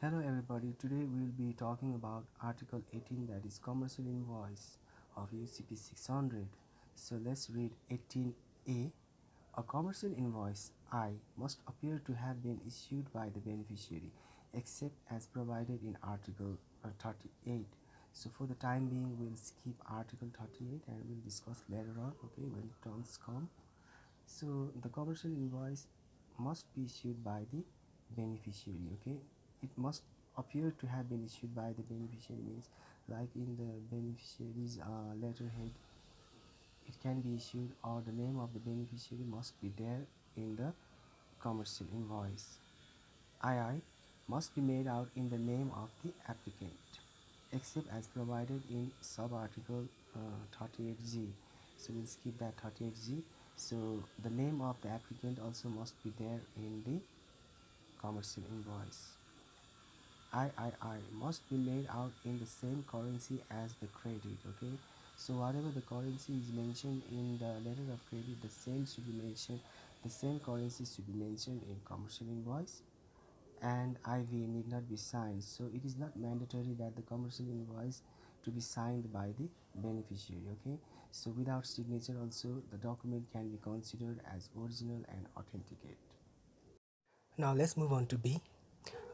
Hello everybody, today we'll be talking about Article 18, that is Commercial Invoice of UCP 600. So let's read 18A. A commercial invoice I must appear to have been issued by the beneficiary except as provided in Article 38. So for the time being we'll skip Article 38 and we'll discuss later on, okay, when turns come. So the commercial invoice must be issued by the beneficiary, okay. It must appear to have been issued by the beneficiary means like in the beneficiary's letterhead it can be issued, or the name of the beneficiary must be there in the commercial invoice. II must be made out in the name of the applicant except as provided in sub-article 38G. So we'll skip that 38G. So the name of the applicant also must be there in the commercial invoice. III must be made out in the same currency as the credit, okay. So whatever the currency is mentioned in the letter of credit, the same should be mentioned, the same currency should be mentioned in commercial invoice. And IV need not be signed, so it is not mandatory that the commercial invoice to be signed by the beneficiary, okay. So without signature also the document can be considered as original and authenticate. Now let's move on to B.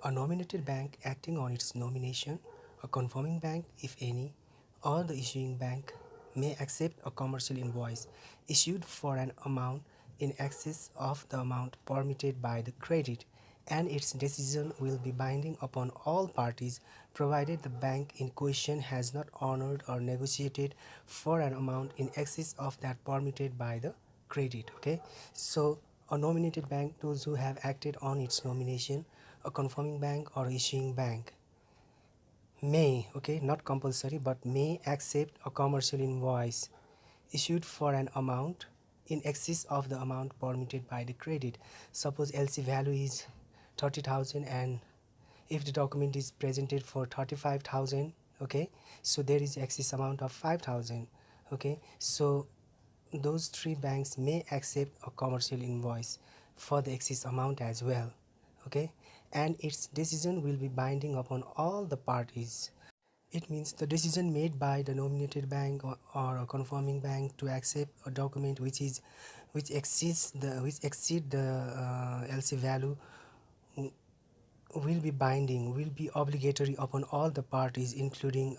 A nominated bank acting on its nomination, a confirming bank, if any, or the issuing bank may accept a commercial invoice issued for an amount in excess of the amount permitted by the credit, and its decision will be binding upon all parties provided the bank in question has not honored or negotiated for an amount in excess of that permitted by the credit. Okay, so a nominated bank, those who have acted on its nomination, a confirming bank or issuing bank may, okay, not compulsory, but may accept a commercial invoice issued for an amount in excess of the amount permitted by the credit. Suppose LC value is 30,000 and if the document is presented for 35,000, okay, so there is excess amount of 5,000, okay. So those three banks may accept a commercial invoice for the excess amount as well, okay, and its decision will be binding upon all the parties. It means the decision made by the nominated bank or a confirming bank to accept a document which exceed the LC value will be binding, will be obligatory upon all the parties, including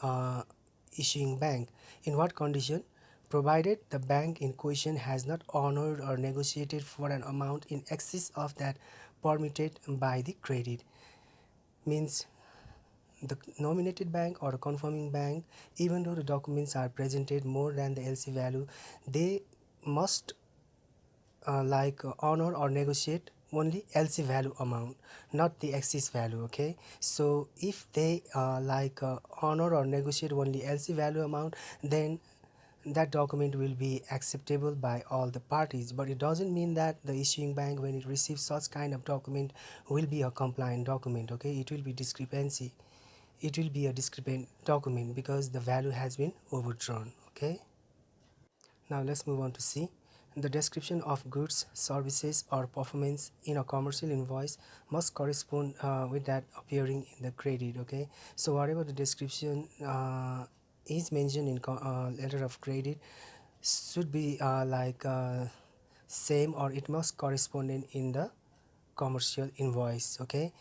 issuing bank. In what condition? Provided the bank in question has not honored or negotiated for an amount in excess of that permitted by the credit. Means the nominated bank or a confirming bank, even though the documents are presented more than the LC value, they must honor or negotiate only LC value amount, not the excess value, okay. So if they honor or negotiate only LC value amount, then that document will be acceptable by all the parties. But it doesn't mean that the issuing bank, when it receives such kind of document, will be a compliant document, okay. It will be discrepancy, it will be a discrepant document because the value has been overdrawn, okay. Now let's move on to C. The description of goods, services, or performance in a commercial invoice must correspond with that appearing in the credit, okay. So whatever the description is mentioned in letter of credit should be same, or it must correspond in the commercial invoice, okay.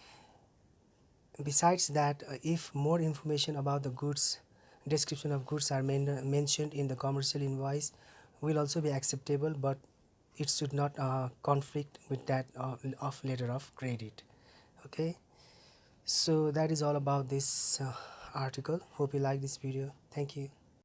Besides that, if more information about the goods, description of goods are mentioned in the commercial invoice, will also be acceptable, but it should not conflict with that of letter of credit, okay. So that is all about this article. Hope you like this video. Thank you.